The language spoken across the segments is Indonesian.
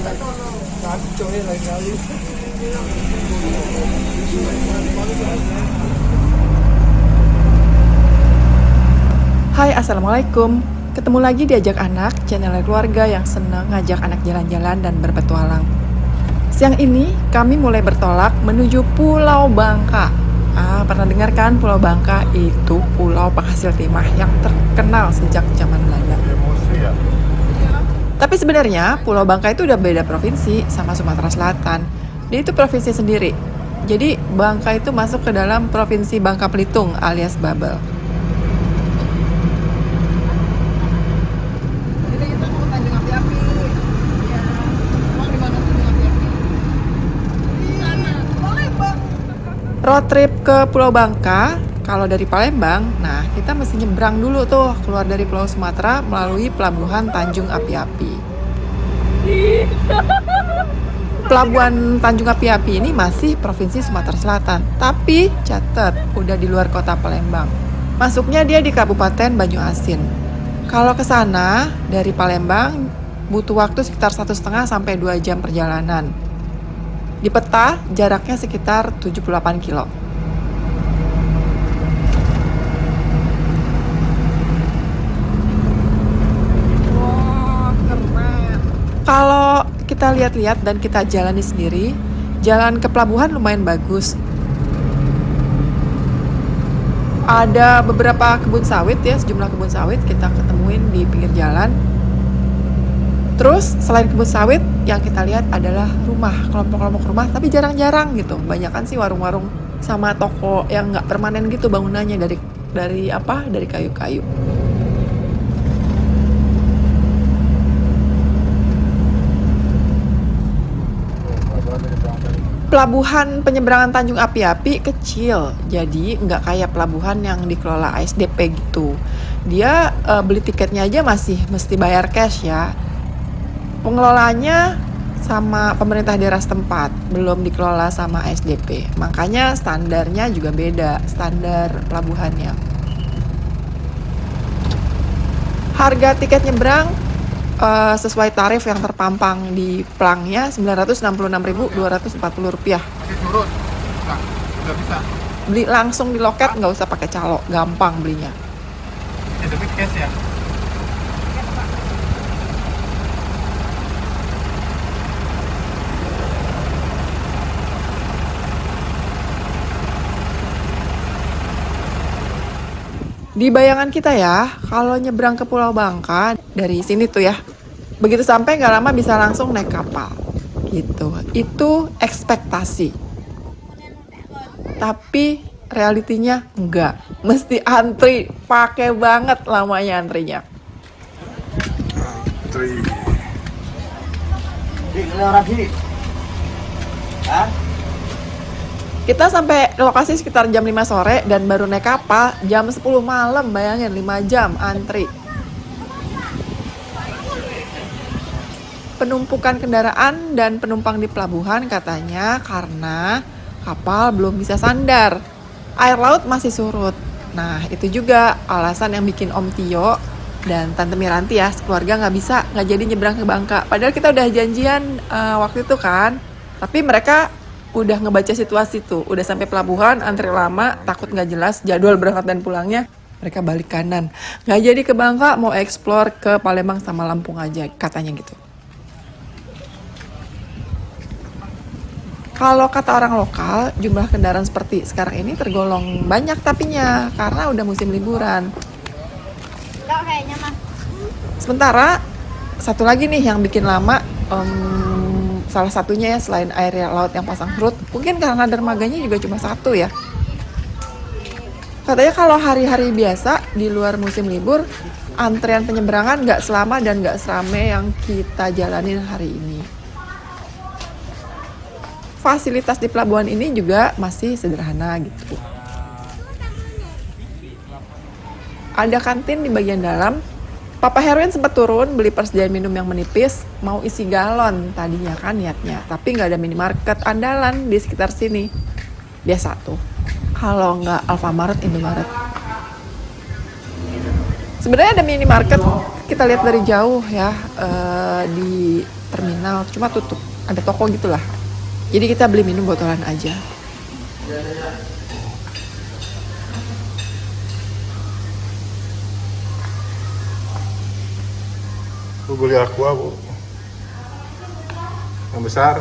Kacau ya lain kali. Hai, Assalamualaikum. Ketemu lagi diajak anak, channel keluarga yang senang ngajak anak jalan-jalan dan berpetualang. Siang ini, kami mulai bertolak menuju Pulau Bangka. Pernah dengar kan Pulau Bangka? Itu pulau penghasil timah yang terkenal sejak zaman Belanda. Tapi sebenarnya Pulau Bangka itu udah beda provinsi sama Sumatera Selatan. Dia itu provinsi sendiri. Jadi Bangka itu masuk ke dalam provinsi Bangka Belitung alias Babel. Road trip ke Pulau Bangka, kalau dari Palembang, nah kita mesti nyebrang dulu tuh keluar dari Pulau Sumatera melalui Pelabuhan Tanjung Api-Api. Pelabuhan Tanjung Api-Api ini masih Provinsi Sumatera Selatan, tapi catat udah di luar kota Palembang. Masuknya dia di Kabupaten Banyuasin. Kalau ke sana dari Palembang butuh waktu sekitar 1,5 sampai 2 jam perjalanan. Di peta, jaraknya sekitar 78 kilo. Wah, keren. Kalau kita lihat-lihat dan kita jalani sendiri, jalan ke pelabuhan lumayan bagus. Ada beberapa kebun sawit ya, sejumlah kebun sawit kita ketemuin di pinggir jalan. Terus selain kebun sawit, yang kita lihat adalah rumah, kelompok-kelompok rumah, tapi jarang-jarang gitu. Banyakan sih warung-warung sama toko yang nggak permanen gitu bangunannya dari kayu-kayu. Pelabuhan penyeberangan Tanjung Api-Api kecil, jadi nggak kayak pelabuhan yang dikelola ASDP gitu. Dia beli tiketnya aja masih mesti bayar cash ya. Pengelolanya sama pemerintah daerah setempat, belum dikelola sama SDP. Makanya standarnya juga beda, standar pelabuhannya. Harga tiket nyebrang sesuai tarif yang terpampang di plangnya Rp966.240. Masih turun. Nah, udah bisa. Beli langsung di loket, nggak usah pakai calo, gampang belinya. Ya, debit cash ya. Di bayangan kita ya, kalau nyebrang ke Pulau Bangka dari sini tuh ya, begitu sampai nggak lama bisa langsung naik kapal, gitu. Itu ekspektasi. Tapi realitinya enggak, mesti antri, pakai banget lamanya antrinya. Antri. Kita sampai lokasi sekitar jam 5 sore dan baru naik kapal jam 10 malam, bayangin 5 jam antri. Penumpukan kendaraan dan penumpang di pelabuhan katanya karena kapal belum bisa sandar. Air laut masih surut. Nah, itu juga alasan yang bikin Om Tio dan Tante Miranti ya, sekeluarga nggak jadi nyebrang ke Bangka. Padahal kita udah janjian waktu itu kan. Tapi mereka udah ngebaca situasi tuh, udah sampai pelabuhan, antri lama, takut nggak jelas jadwal berangkat dan pulangnya, mereka balik kanan. Nggak jadi ke Bangka, mau explore ke Palembang sama Lampung aja, katanya gitu. Kalau kata orang lokal, jumlah kendaraan seperti sekarang ini tergolong banyak tapinya, karena udah musim liburan. Sementara, satu lagi nih yang bikin lama, salah satunya ya selain air laut yang pasang surut, mungkin karena dermaganya juga cuma satu ya. Katanya kalau hari-hari biasa di luar musim libur, antrian penyeberangan nggak selama dan nggak serame yang kita jalanin hari ini. Fasilitas di pelabuhan ini juga masih sederhana gitu. Ada kantin di bagian dalam. Papa Herwin sempat turun beli persediaan minum yang menipis, mau isi galon tadinya kan niatnya, tapi nggak ada minimarket andalan di sekitar sini. Biasa tuh, kalau nggak Alfamart, Indomaret. Sebenarnya ada minimarket, kita lihat dari jauh ya, di terminal, cuma tutup. Ada toko gitulah. Jadi kita beli minum botolan aja. Bu beli aqua bu. Yang besar.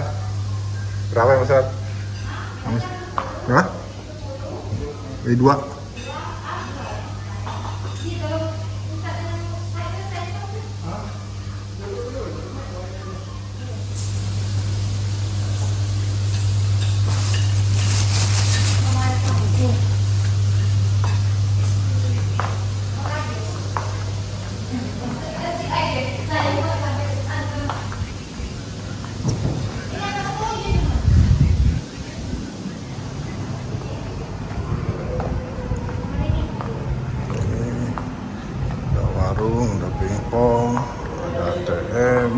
Berapa yang besar? Berapa? Beli 2. Ada warung, ada pingpong, ada ATM,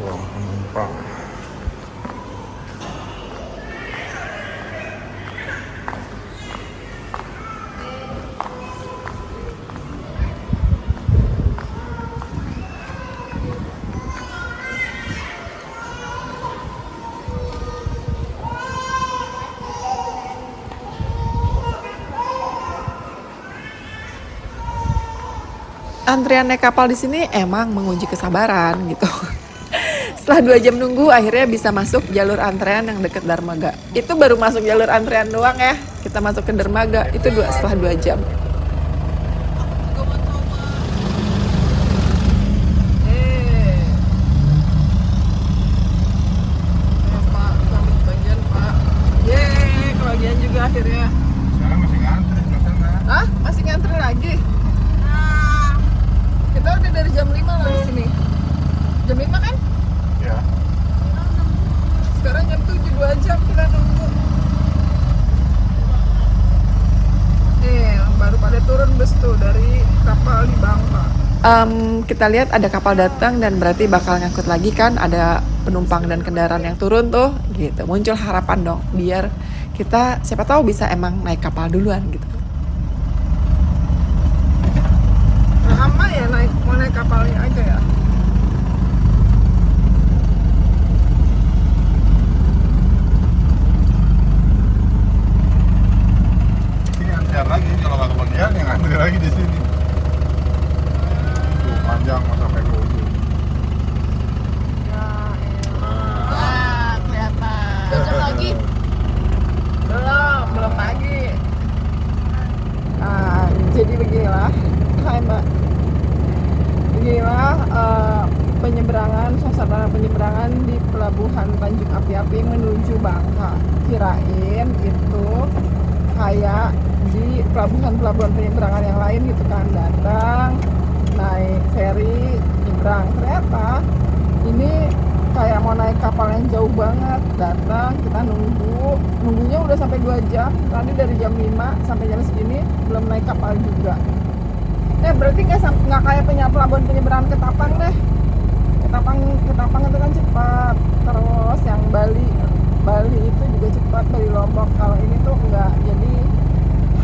ruang penumpang. Antrian naik kapal di sini emang menguji kesabaran gitu. Setelah 2 jam nunggu, akhirnya bisa masuk jalur antrean yang deket dermaga. Itu baru masuk jalur antrean doang ya. Kita masuk ke dermaga, itu setelah 2 jam. Kebagian juga akhirnya. Sekarang masih ngantri di sana. Hah? Masih ngantri lagi? Kita udah dari jam 5 lah di sini. Jam 5 kan? Ya. Sekarang jam 7, 2 jam kita nunggu. Baru pada turun bus tuh dari kapal di Bangka. Kita lihat ada kapal datang dan berarti bakal ngangkut lagi kan, ada penumpang dan kendaraan yang turun tuh gitu. Muncul harapan dong biar kita siapa tahu bisa emang naik kapal duluan gitu. Lama ya mau naik kapalnya aja ya. Ini antrian lagi, kalau nggak kebagian yang antri lagi di sini. Tuh panjang mau sampai ke ujung. Kelihatan. 2 jam lagi. Belum pagi. Jadi beginilah. Hai Mbak. Beginilah suasana penyeberangan di Pelabuhan Tanjung Api-Api menuju Bangka. Kirain itu kayak di pelabuhan penyeberangan yang lain gitu kan, datang naik feri nyebrang. Ternyata ini kayak mau naik kapal yang jauh banget. Datang, kita nunggunya udah sampai 2 jam. Tadi dari jam 5 sampai jam segini belum naik kapal juga. Berarti nggak kayak pelabuhan penyeberangan Ketapang deh. Ketapang itu kan cepat. Terus yang Bali itu juga cepat, Bali Lombok. Kalau ini tuh enggak. Jadi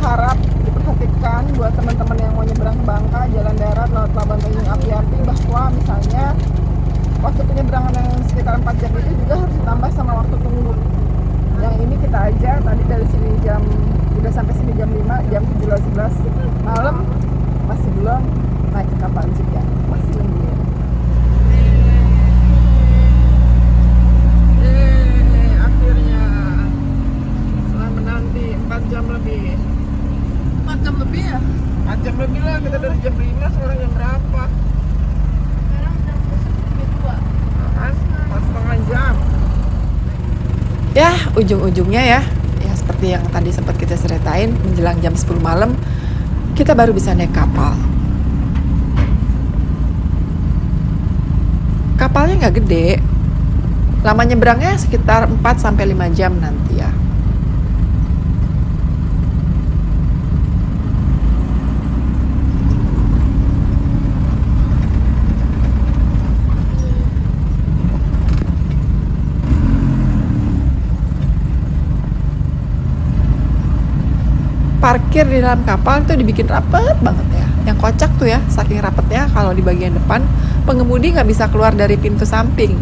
harap diperhatikan buat teman-teman yang mau nyebrang ke Bangka, jalan darat lewat Pelabuhan Tanjung Api-Api, bahwa misalnya waktu penyeberangan yang sekitar 4 jam itu juga harus ditambah sama waktu tunggu. Yang ini kita aja tadi dari sini udah sampai sini jam 5, jam 17:11 malam masih belum naik ke kapal juga, masih nungguin. Akhirnya setelah menanti 4 jam lebih. 4 jam lebih ya? 4 jam lebih lah, kita dari jam 5, sekarang jam berapa? Sekarang jam 2. 4,5 jam. Ya, ujung-ujungnya ya seperti yang tadi sempat kita ceritain, menjelang jam 10 malam kita baru bisa naik kapal. Kapalnya nggak gede, lama nyebrangnya sekitar 4-5 jam nanti ya. Parkir di dalam kapal itu dibikin rapet banget ya. Yang kocak tuh ya, saking rapetnya kalau di bagian depan, pengemudi nggak bisa keluar dari pintu samping.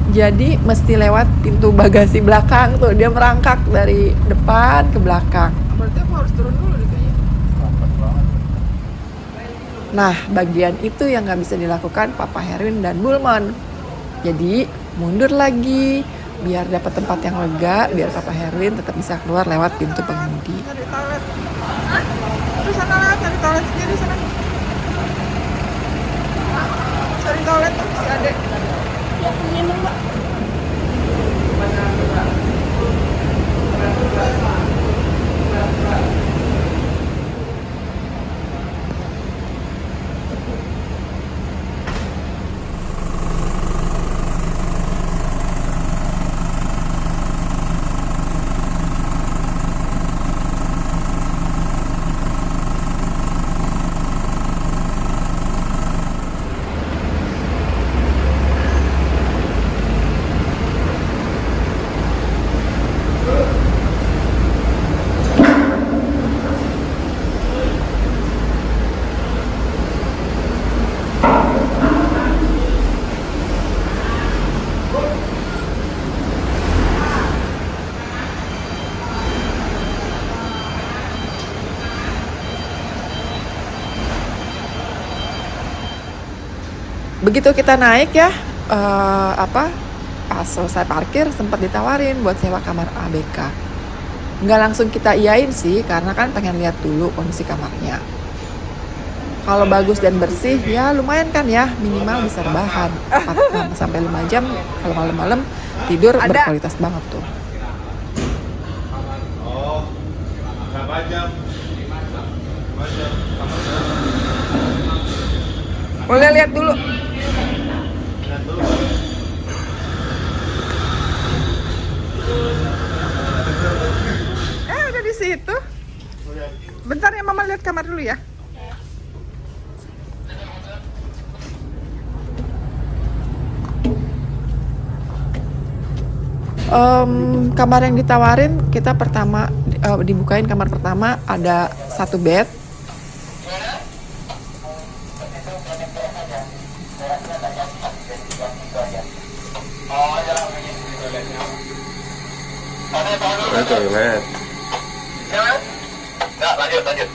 Jadi mesti lewat pintu bagasi belakang tuh, dia merangkak dari depan ke belakang. Berarti aku harus turun dulu deh kayaknya. Rapat banget. Nah, bagian itu yang nggak bisa dilakukan Papa Herwin dan Bulman. Jadi mundur lagi, biar dapat tempat yang lega, biar Papa Herwin tetap bisa keluar lewat pintu pengemudi. Cari toilet. Hah? Terus sana lah, cari toilet sendiri sana. Cari toilet tuh si adek. Ya punya mbak. Begitu kita naik ya, pas selesai parkir sempat ditawarin buat sewa kamar ABK. Nggak langsung kita iyain sih, karena kan pengen lihat dulu kondisi kamarnya. Kalau bagus dan bersih ya lumayan kan ya, minimal bisa rebahan 4-5 jam kalau malam-malam tidur berkualitas banget tuh. Oh, berapa jam? Boleh lihat dulu. Udah di situ. Bentar ya, Mama lihat kamar dulu ya. Kamar yang ditawarin kita pertama dibukain kamar pertama ada 1 bed. Toilet. Enggak, lanjut.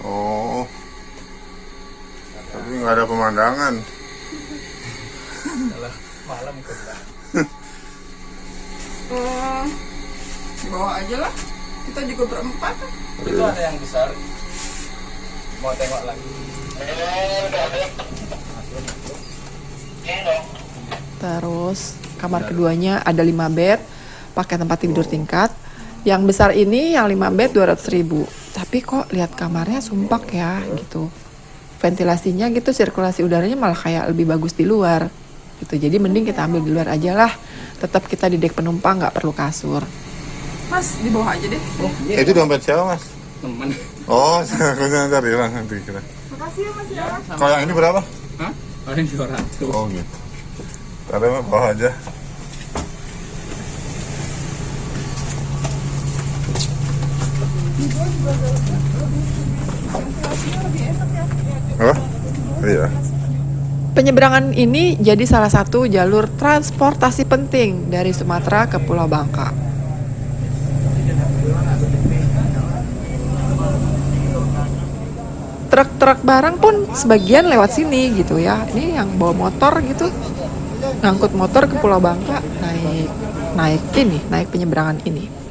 Oh. Tapi nggak ada pemandangan. Malam kan. Di bawah aja lah. Kita juga berempat. Itu ada yang besar. Mau tengok lagi. Terus kamar keduanya ada 5 bed, pakai tempat tidur tingkat. Yang besar ini yang 5 bed 200.000. Tapi kok lihat kamarnya sumpek ya gitu. Ventilasinya gitu, sirkulasi udaranya malah kayak lebih bagus di luar gitu. Jadi mending kita ambil di luar aja lah. Tetap kita di dek penumpang, nggak perlu kasur. Mas, di bawah aja deh. Itu dompet siapa, Mas? Temen. Oh, aku ntar hilang nanti kira. Makasih ya Mas ya. Kalau yang ini berapa? Hah? Paling 200. Oh gitu. Tadi mah bawah aja. Apa? Iya. Penyeberangan ini jadi salah satu jalur transportasi penting dari Sumatera ke Pulau Bangka. Truk-truk barang pun sebagian lewat sini gitu ya. Ini yang bawa motor gitu, ngangkut motor ke Pulau Bangka, naik penyeberangan ini.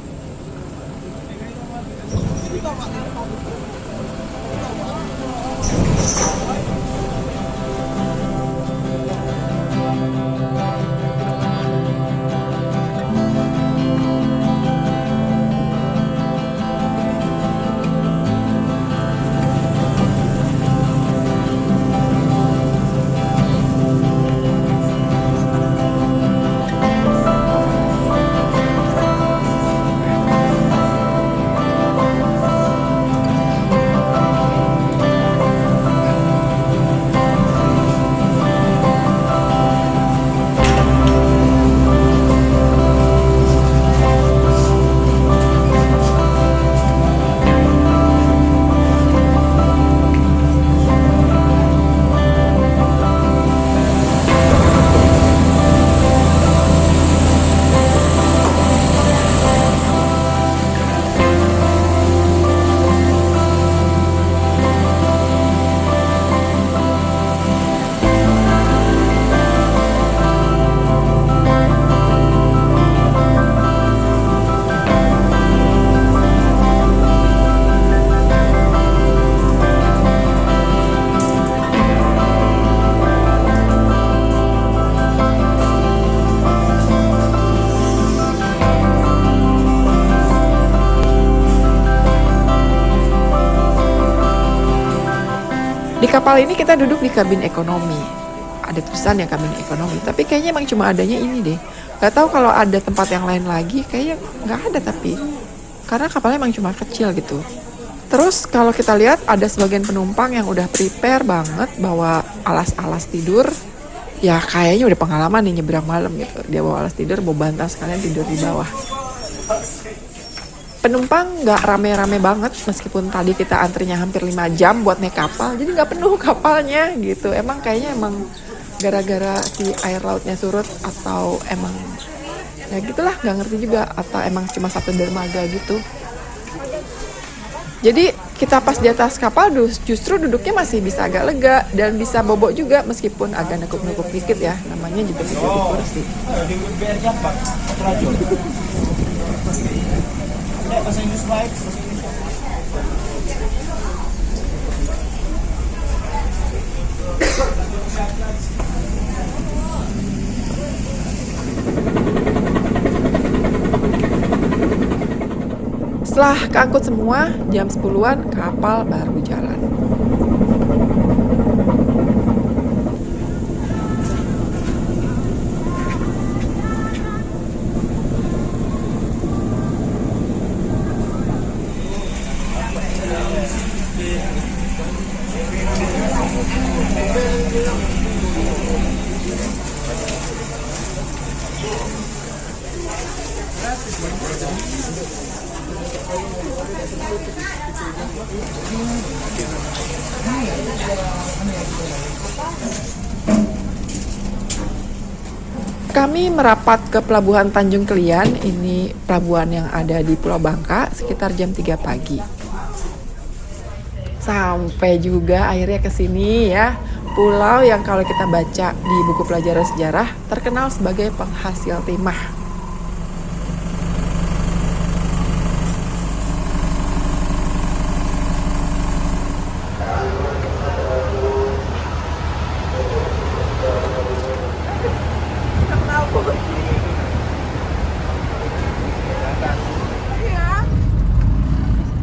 kapal ini kita duduk di kabin ekonomi. Ada tulisan ya kabin ekonomi, tapi kayaknya emang cuma adanya ini deh. Gak tahu kalau ada tempat yang lain lagi, kayaknya nggak ada tapi. Karena kapalnya emang cuma kecil gitu. Terus kalau kita lihat ada sebagian penumpang yang udah prepare banget bawa alas-alas tidur. Ya kayaknya udah pengalaman nih nyebrang malam gitu. Dia bawa alas tidur, bawa bantal sekalian tidur di bawah. Penumpang nggak rame-rame banget meskipun tadi kita antrinya hampir 5 jam buat naik kapal. Jadi nggak penuh kapalnya gitu. Emang kayaknya gara-gara si air lautnya surut atau emang ya gitulah nggak ngerti juga. Atau emang cuma satu dermaga gitu. Jadi kita pas di atas kapal justru duduknya masih bisa agak lega dan bisa bobok juga meskipun agak nekuk-nekuk dikit ya. Namanya juga tidur di kursi. Setelah keangkut semua, jam 10-an kapal baru jalan. Kami merapat ke Pelabuhan Tanjung Kelian, ini pelabuhan yang ada di Pulau Bangka, sekitar jam 3 pagi. Sampai juga akhirnya ke sini ya, pulau yang kalau kita baca di buku pelajaran sejarah terkenal sebagai penghasil timah.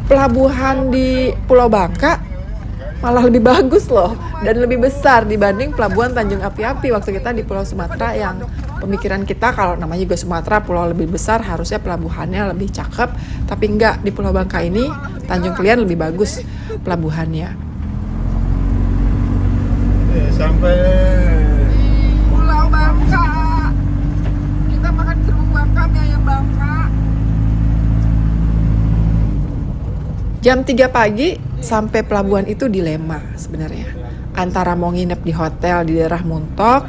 Pelabuhan di Pulau Bangka malah lebih bagus loh dan lebih besar dibanding pelabuhan Tanjung Api-Api waktu kita di Pulau Sumatera, yang pemikiran kita kalau namanya juga Sumatera pulau lebih besar harusnya pelabuhannya lebih cakep, tapi enggak, di Pulau Bangka ini Tanjung Kelian lebih bagus pelabuhannya. Sampai Pulau Bangka, kita makan kerupuk Bangka, mie ayam Bangka. Jam 3 pagi sampai pelabuhan itu dilema sebenarnya. Antara mau nginep di hotel di daerah Muntok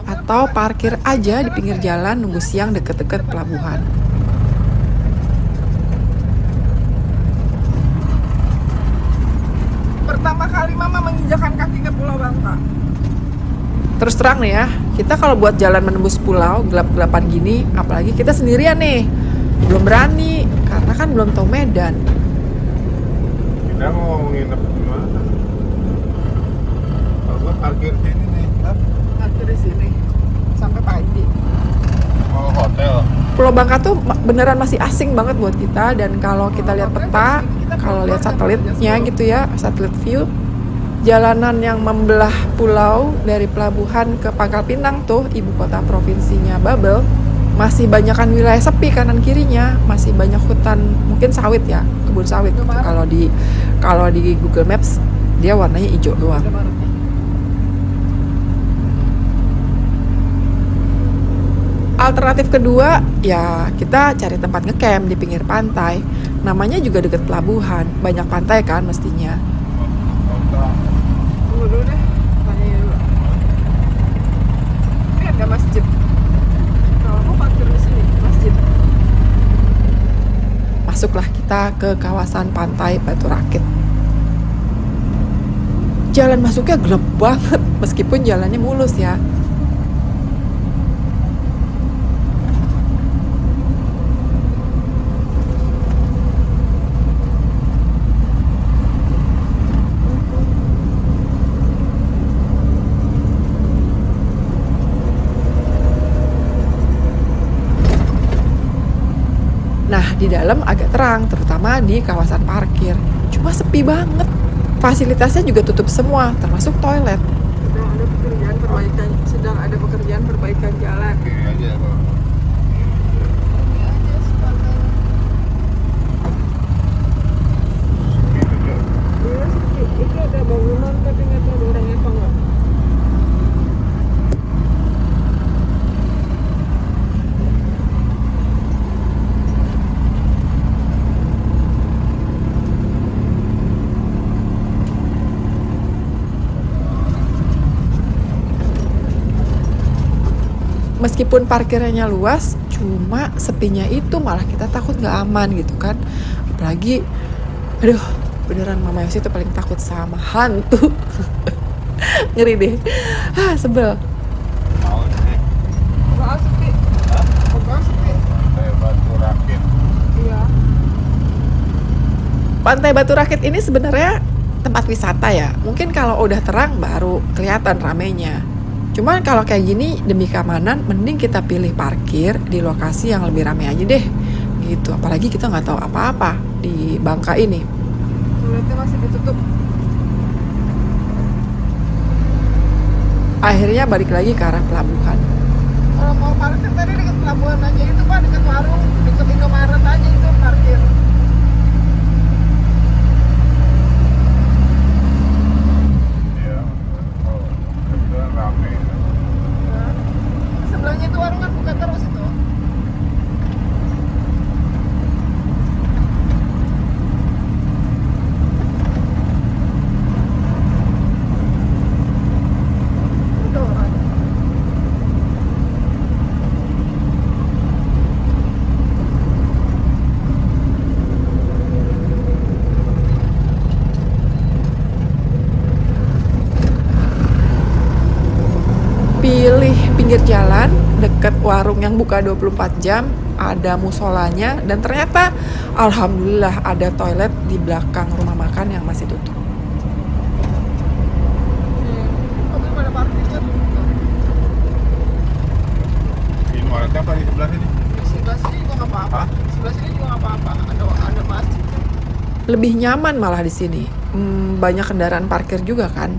atau parkir aja di pinggir jalan nunggu siang deket-deket pelabuhan. Pertama kali Mama menginjakan kaki ke Pulau Bangka. Terus terang nih ya, kita kalau buat jalan menembus pulau gelap-gelapan gini, apalagi kita sendirian nih, belum berani karena kan belum tahu medan. kita mau nginep di mana? Kalau gua parkir sini nih, Parkir di sini sampai pagi. mau hotel. Pulau Bangka tuh beneran masih asing banget buat kita, dan kalau kita lihat peta, kalau lihat satelitnya gitu ya, satelit view, jalanan yang membelah pulau dari pelabuhan ke Pangkal Pinang tuh, ibu kota provinsinya Babel, masih banyakkan wilayah sepi kanan kirinya, masih banyak hutan, mungkin sawit ya, kebun sawit. Kalau di Google Maps dia warnanya hijau doang. Alternatif kedua, ya kita cari tempat ngecamp di pinggir pantai. Namanya juga deket pelabuhan, banyak pantai kan mestinya. Tunggu dulu deh, tanya dulu. Ini ada masjid. Kalau mau parkir di sini, masjid. Masuklah kita ke kawasan pantai Batu Rakit. Jalan masuknya gelap banget, meskipun jalannya mulus ya. Nah, di dalam agak terang, terutama di kawasan parkir. Cuma sepi banget. fasilitasnya juga tutup semua, termasuk toilet. Sedang ada pekerjaan perbaikan jalan. Kiri aja kok. Gitu ya. Itu ada bangunan tapi nggak tahu ada orangnya apa nggak. Meskipun parkirnya luas, cuma sepinya itu malah kita takut nggak aman gitu kan. Apalagi, aduh, beneran Mama Yosi tuh paling takut sama hantu. Ngeri deh. Sebel. Mau sih. Enggak sepi. Hah? Enggak sepi. Pantai Batu Rakit. Iya. Pantai Batu Rakit ini sebenarnya tempat wisata ya. Mungkin kalau udah terang baru kelihatan ramenya. Cuman kalau kayak gini demi keamanan mending kita pilih parkir di lokasi yang lebih ramai aja deh. Gitu. Apalagi kita nggak tahu apa-apa di Bangka ini. Toiletnya masih ditutup. Akhirnya balik lagi ke arah pelabuhan. Kalau mau parkir tadi dekat pelabuhan aja itu Pak, dekat warung, dekat Indomaret aja itu parkir. Iya. Oh, kebetulan rame. Sebelahnya itu warung kan buka terus itu. Pilih pinggir jalan, deket warung yang buka 24 jam, ada musolanya, dan ternyata alhamdulillah ada toilet di belakang rumah makan yang masih tutup. Indomaretnya apa di sebelah sini? Sebelah sini juga nggak apa-apa. Hah? Sebelah sini juga nggak apa-apa. Ada masjid. Lebih nyaman malah di sini. Banyak kendaraan parkir juga kan.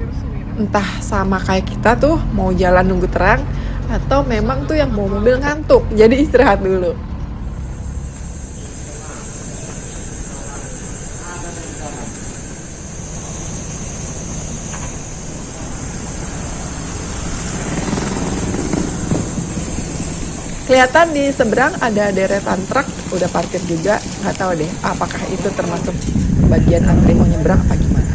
Entah sama kayak kita tuh mau jalan nunggu terang atau memang tuh yang mau mobil ngantuk jadi istirahat dulu. Kelihatan di seberang ada deretan truk udah parkir juga, nggak tahu deh apakah itu termasuk bagian antri mau nyebrang apa gimana.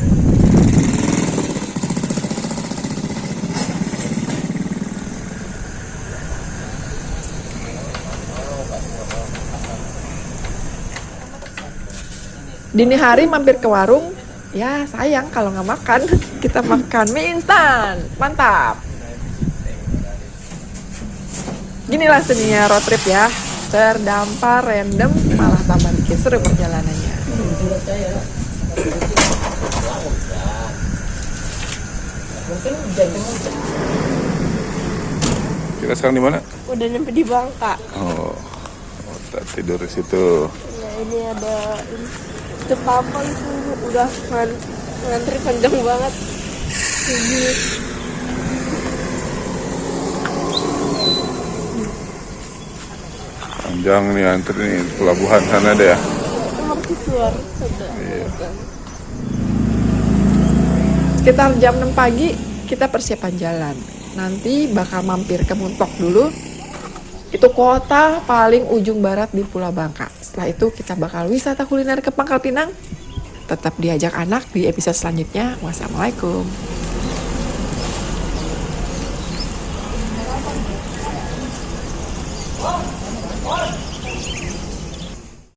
Dini hari mampir ke warung, ya sayang kalau nggak makan. Kita makan mie instan, mantap. Ginilah seninya road trip ya, terdampar, random, malah tambah bikin seru perjalanannya. Kita sekarang di mana? Udah nyampe di Bangka. Oh, kita tidur di situ. Ya ini ada itu kapal itu udah ngantri panjang banget. Ini Panjang nih antri nih pelabuhan sana deh ya. mercusuar ada. Iya. Sekitar jam 6 pagi kita persiapan jalan. Nanti bakal mampir ke Muntok dulu. Itu kota paling ujung barat di Pulau Bangka. Setelah itu kita bakal wisata kuliner ke Pangkal Pinang. Tetap diajak anak di episode selanjutnya. Wassalamualaikum. Oh,